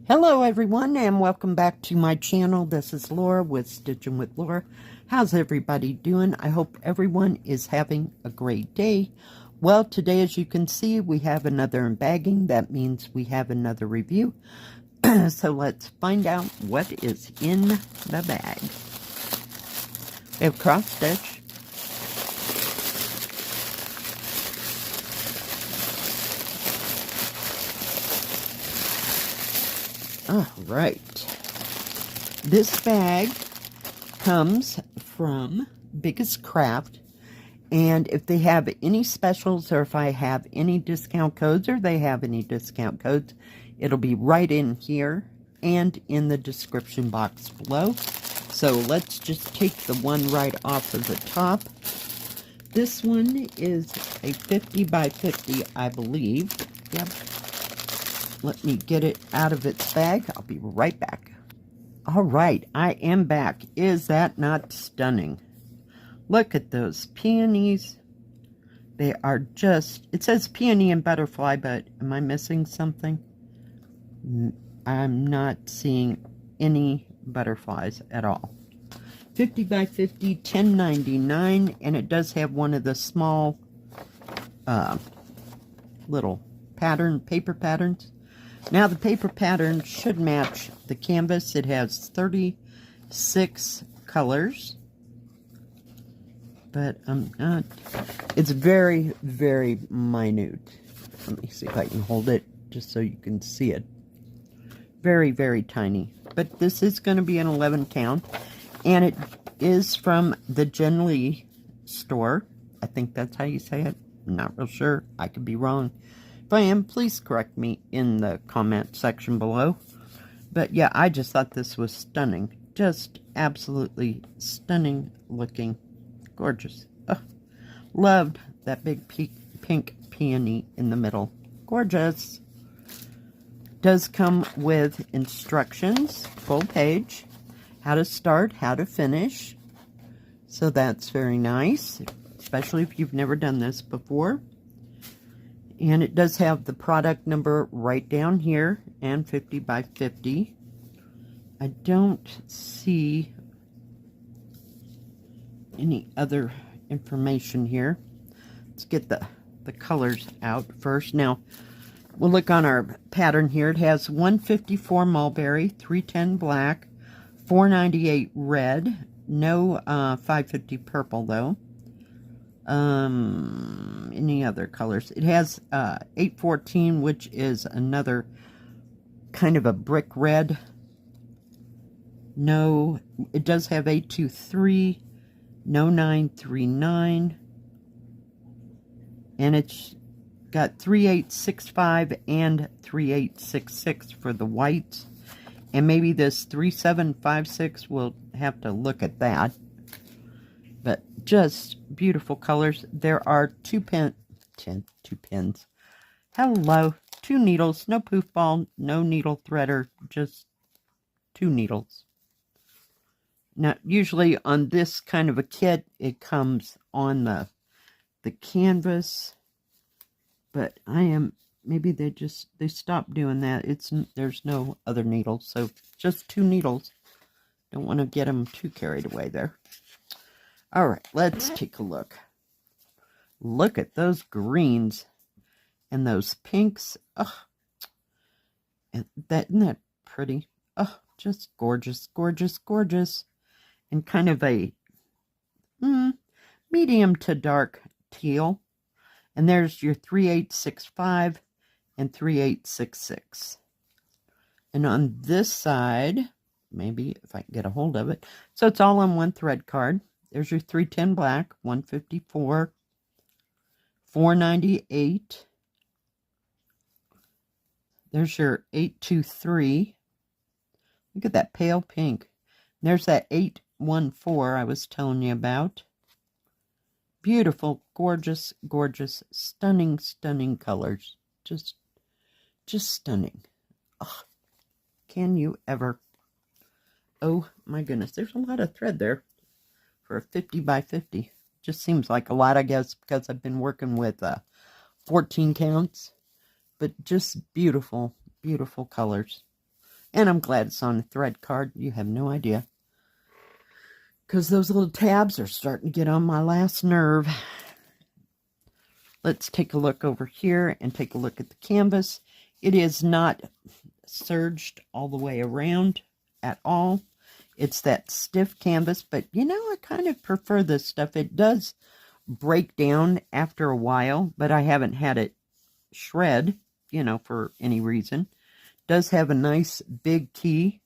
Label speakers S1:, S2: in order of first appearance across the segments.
S1: Hello everyone and welcome back to my channel. This is Laura with Stitching with Laura. How's everybody doing? I hope everyone is having a great day. Well, today as you can see we have another embagging. That means we have another review. So let's find out what is in the bag. We have cross stitch. All right. This bag comes from BiggestCraft, and if they have any specials or if I have any discount codes or they have any discount codes, it'll be right in here and in the description box below. So let's just take the one right off of the top. This one is a 50 by 50, I believe. Yep. Let me get it out of its bag. I'll be right back. All right, I am back. Is that not stunning? Look at those peonies. They are just, it says peony and butterfly, but am I missing something? I'm not seeing any butterflies at all. 50 by 50, $10.99, and it does have one of the small little paper patterns. Now the paper pattern should match the canvas. It has 36 colors, but I'm not, it's very, very minute. Let me see if I can hold it just so you can see it. Very, very tiny, but this is going to be an 11 count, and it is from the Jen Lee store. I think that's how you say it. I'm not real sure. I could be wrong. If I am, please correct me in the comment section below. But yeah, I just thought this was stunning. Just absolutely stunning looking. Gorgeous. Ugh. Loved that big pink peony in the middle. Gorgeous. Does come with instructions, full page, how to start, how to finish. So that's very nice, especially if you've never done this before. And it does have the product number right down here, and 50 by 50. I don't see any other information here. Let's get the colors out first. Now, we'll look on our pattern here. It has 154 mulberry, 310 black, 498 red, no 550 purple though. Any other colors? It has 814, which is another kind of a brick red. No, it does have 823, no 939, and it's got 3865 and 3866 for the whites, and maybe this 3756, we'll have to look at that. But just beautiful colors. There are two pins. Hello. 2 needles. No poof ball. No needle threader. Just 2 needles. Now, usually on this kind of a kit, it comes on the canvas. But maybe they stopped doing that. There's no other needles. So just 2 needles. Don't want to get them too carried away there. All right, let's take a look. Look at those greens and those pinks. Oh, isn't that pretty? Oh, just gorgeous, gorgeous, gorgeous. And kind of a medium to dark teal. And there's your 3865 and 3866. And on this side, maybe if I can get a hold of it. So it's all on one thread card. There's your 310 black, 154, 498. There's your 823. Look at that pale pink. There's that 814 I was telling you about. Beautiful, gorgeous, gorgeous, stunning, stunning colors. Just stunning. Oh, can you ever? Oh my goodness, there's a lot of thread there. For a 50 by 50. Just seems like a lot, I guess, because I've been working with 14 counts. But just beautiful, beautiful colors. And I'm glad it's on a thread card. You have no idea. Because those little tabs are starting to get on my last nerve. Let's take a look over here and take a look at the canvas. It is not serged all the way around at all. It's that stiff canvas, but you know, I kind of prefer this stuff. It does break down after a while, but I haven't had it shred, you know, for any reason. It does have a nice big key.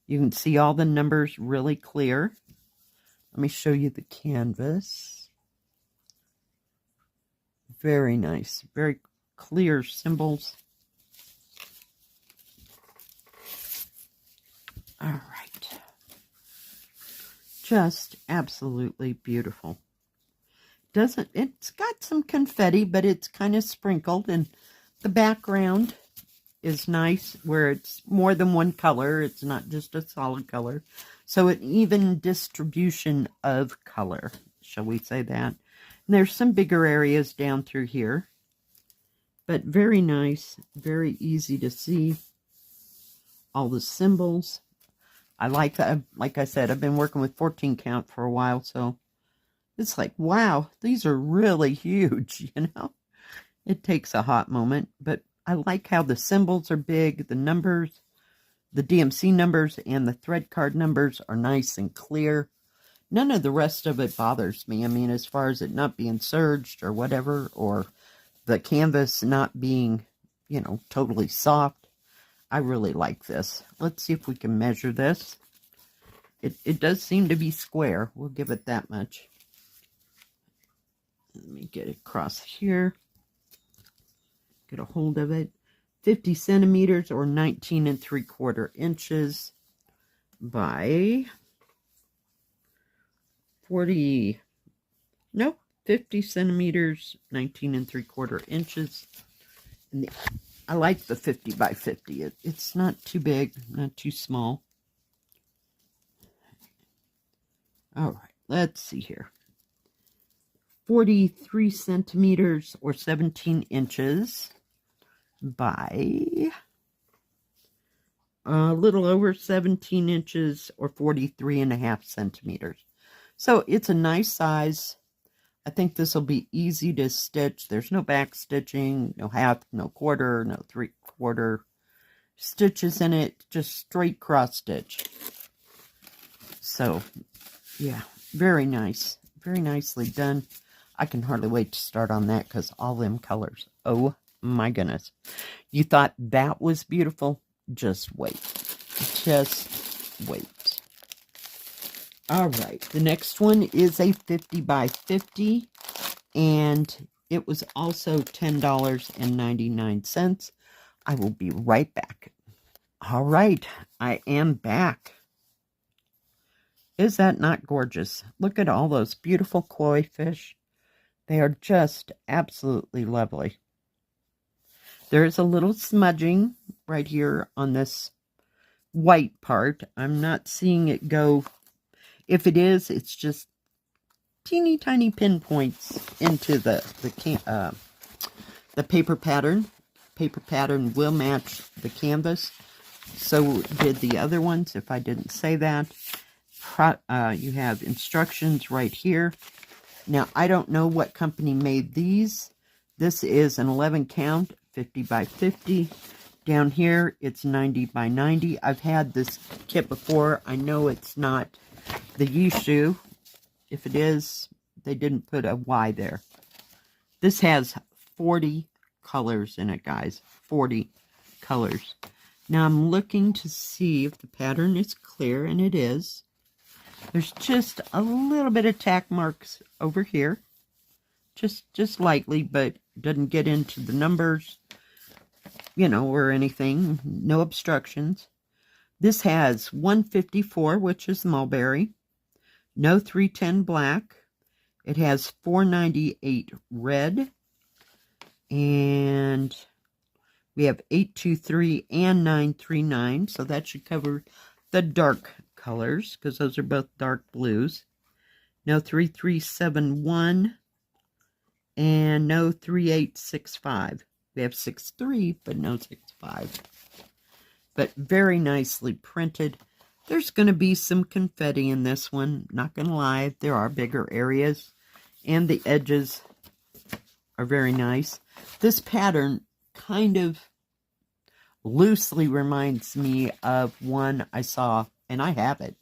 S1: You can see all the numbers really clear. Let me show you the canvas. Very nice, very clear symbols. All right. Just absolutely beautiful. It's got some confetti, but it's kind of sprinkled, and the background is nice where it's more than one color. It's not just a solid color. So an even distribution of color, shall we say that. And there's some bigger areas down through here, but very nice, very easy to see. All the symbols. I like that. Like I said, I've been working with 14 count for a while, so it's like, wow, these are really huge, you know. It takes a hot moment, but I like how the symbols are big, the numbers, the DMC numbers and the thread card numbers are nice and clear. None of the rest of it bothers me. I mean, as far as it not being serged or whatever, or the canvas not being, you know, totally soft. I really like this. Let's see if we can measure this. It does seem to be square. We'll give it that much. Let me get it across here. Get a hold of it. 50 centimeters or 19 3/4 inches by 50 centimeters, 19 3/4 inches. And I like the 50 by 50. It's not too big, not too small. All right, let's see here. 43 centimeters or 17 inches by a little over 17 inches or 43.5 centimeters. So it's a nice size. I think this will be easy to stitch. There's no back stitching, no half, no quarter, no 3/4 stitches in it, just straight cross stitch. So, yeah, very nice. Very nicely done. I can hardly wait to start on that because all them colors. Oh my goodness. You thought that was beautiful? Just wait. Just wait. All right. The next one is a 50 by 50. And it was also $10.99. I will be right back. All right. I am back. Is that not gorgeous? Look at all those beautiful koi fish. They are just absolutely lovely. There is a little smudging right here on this white part. I'm not seeing it go. If it is, it's just teeny tiny pinpoints into the paper pattern. Paper pattern will match the canvas. So did the other ones, if I didn't say that. You have instructions right here. Now, I don't know what company made these. This is an 11 count, 50 by 50. Down here, it's 90 by 90. I've had this kit before. I know it's not the Yishu. If it is, they didn't put a Y there. This has 40 colors in it, guys. 40 colors. Now, I'm looking to see if the pattern is clear, and it is. There's just a little bit of tack marks over here. Just lightly, but doesn't get into the numbers, you know, or anything. No obstructions. This has 154, which is mulberry. No 310 black. It has 498 red. And we have 823 and 939. So that should cover the dark colors, because those are both dark blues. No 3371 and no 3865. We have 63, but no 65. but very nicely printed. There's going to be some confetti in this one. Not going to lie, there are bigger areas, and the edges are very nice. This pattern kind of loosely reminds me of one I saw, and I have it.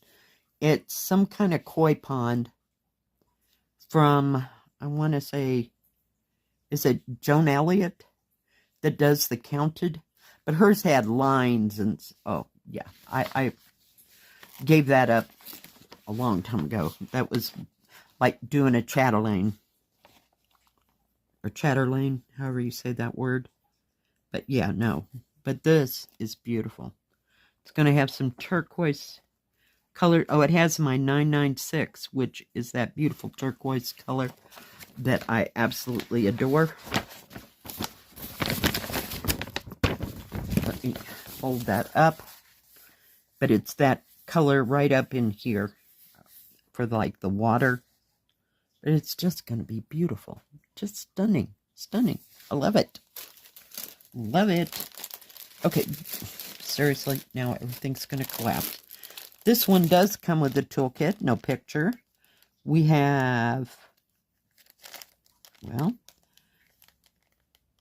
S1: It's some kind of koi pond from, I want to say, is it Joan Elliott that does the counted? But hers had lines, and oh yeah, I gave that up a long time ago. That was like doing a chatelaine, or chatterlane, however you say that word. But yeah, no. But this is beautiful. It's going to have some turquoise color. Oh, it has my 996, which is that beautiful turquoise color that I absolutely adore. Let me hold that up. But it's that color right up in here for like the water. But it's just going to be beautiful. Just stunning. Stunning. I love it. Love it. Okay, seriously, now everything's going to collapse. This one does come with a toolkit, no picture. We have, well,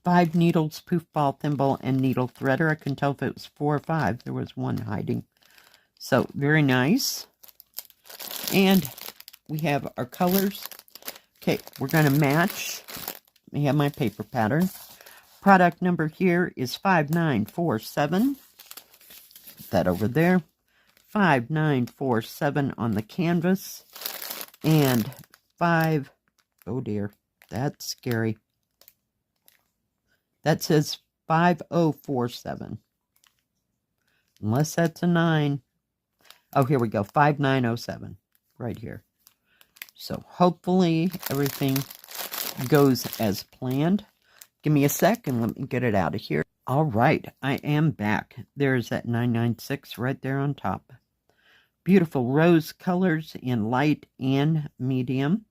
S1: 5 needles, poof ball, thimble, and needle threader. I couldn't tell if it was 4 or 5. There was one hiding. So, very nice. And we have our colors. Okay, we're going to match. Let me have my paper pattern. Product number here is 5947. Put that over there. 5947 on the canvas. And 5, oh dear, that's scary. That says 5047. Unless that's a 9. Oh, here we go, 5907, right here. So hopefully everything goes as planned. Give me a sec and let me get it out of here. All right, I am back. There's that 996 right there on top. Beautiful rose colors in light and medium.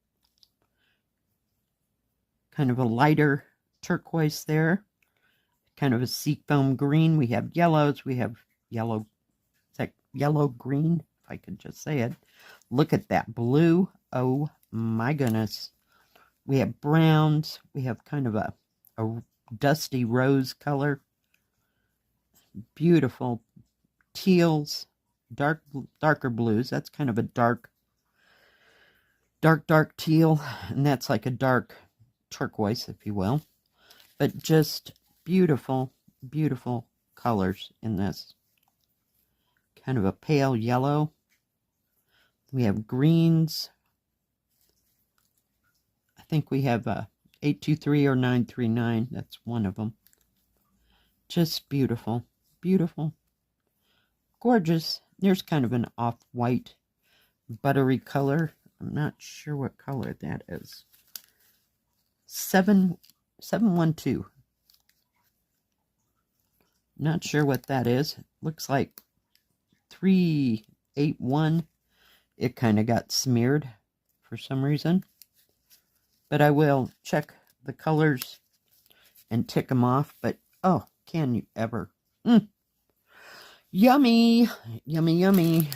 S1: Kind of a lighter turquoise there. Kind of a seafoam green. We have yellows. We have yellow, is that yellow green? If I could just say it. Look at that blue. Oh my goodness. We have browns. We have kind of a dusty rose color. Beautiful teals, darker blues. That's kind of a dark teal, and that's like a dark turquoise, if you will. But just beautiful, beautiful colors in this. Kind of a pale yellow. We have greens. I think we have 823 or 939. That's one of them. Just beautiful. Beautiful. Gorgeous. There's kind of an off-white buttery color. I'm not sure what color that is. 712. Not sure what that is. Looks like 381. It kind of got smeared for some reason. But I will check the colors and tick them off. But, oh, can you ever? Yummy. Yummy, yummy.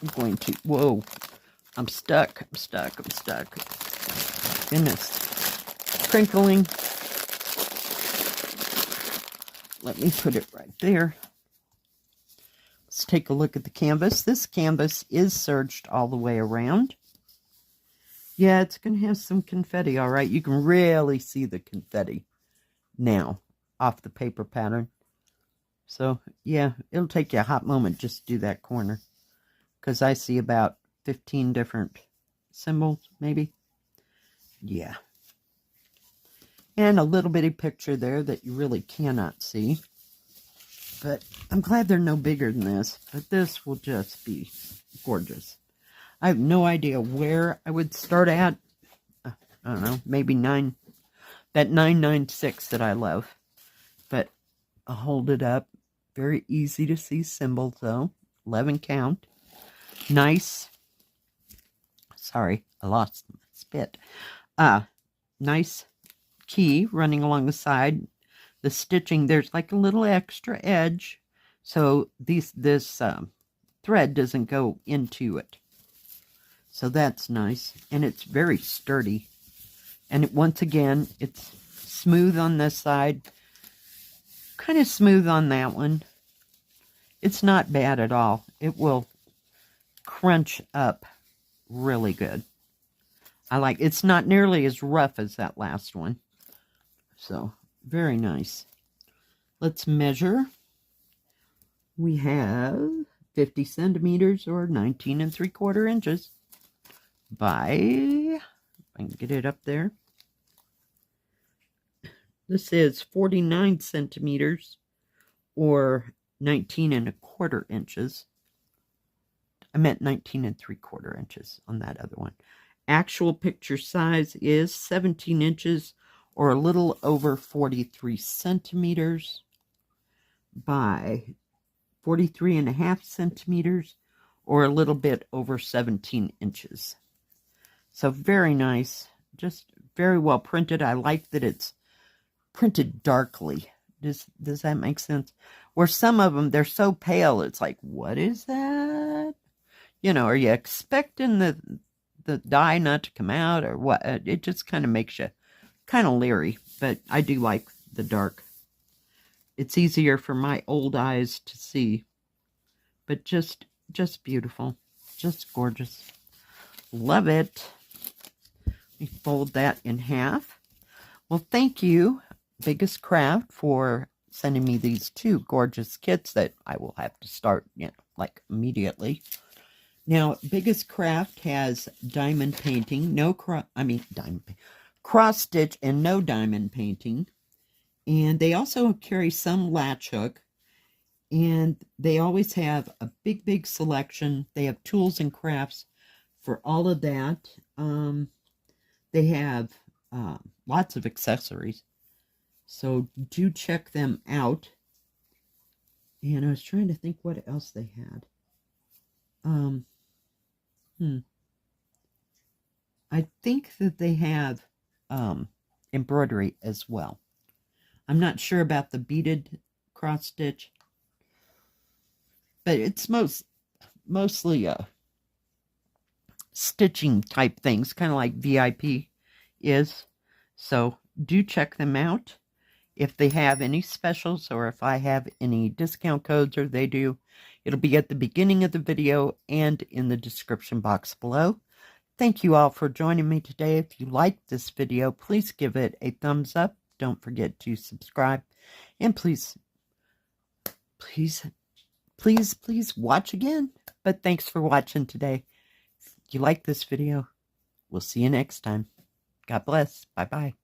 S1: I'm going to, whoa. I'm stuck. I'm stuck. I'm stuck. Goodness. Crinkling. Let me put it right there. Let's take a look at the canvas. This canvas is serged all the way around. Yeah, it's going to have some confetti, all right. You can really see the confetti now off the paper pattern. So, yeah, it'll take you a hot moment just to do that corner. Because I see about 15 different symbols, maybe. Yeah. And a little bitty picture there that you really cannot see. But I'm glad they're no bigger than this. But this will just be gorgeous. I have no idea where I would start at. I don't know, maybe 9. That 996 that I love. But I'll hold it up. Very easy to see symbols, though. 11 count. Nice. Sorry, I lost my spit. Nice key running along the side. The stitching, there's like a little extra edge So this thread doesn't go into it. So that's nice. And it's very sturdy. And once again, it's smooth on this side. Kind of smooth on that one. It's not bad at all. It will crunch up really good. I like it's not nearly as rough as that last one. So, very nice. Let's measure. We have 50 centimeters or 19 3/4 inches by, if I can get it up there. This is 49 centimeters or 19 1/4 inches. I meant 19 3/4 inches on that other one. Actual picture size is 17 inches or a little over 43 centimeters by 43.5 centimeters or a little bit over 17 inches. So very nice, just very well printed. I like that it's printed darkly. Does that make sense? Where some of them, they're so pale, it's like, what is that? You know, are you expecting the dye not to come out or what? It just kind of makes you kind of leery, but I do like the dark. It's easier for my old eyes to see, but just beautiful, just gorgeous. Love it. Let me fold that in half. Well, thank you, BiggestCraft, for sending me these two gorgeous kits that I will have to start, you know, like immediately. Now, BiggestCraft has diamond painting, cross stitch and no diamond painting. And they also carry some latch hook. And they always have a big selection. They have tools and crafts for all of that. They have lots of accessories. So do check them out. And I was trying to think what else they had. I think that they have embroidery as well. I'm not sure about the beaded cross stitch, but it's mostly stitching type things, kind of like VIP is. So do check them out. If they have any specials or if I have any discount codes or they do, it'll be at the beginning of the video and in the description box below. Thank you all for joining me today. If you liked this video, please give it a thumbs up. Don't forget to subscribe. And please watch again. But thanks for watching today. If you like this video, we'll see you next time. God bless. Bye-bye.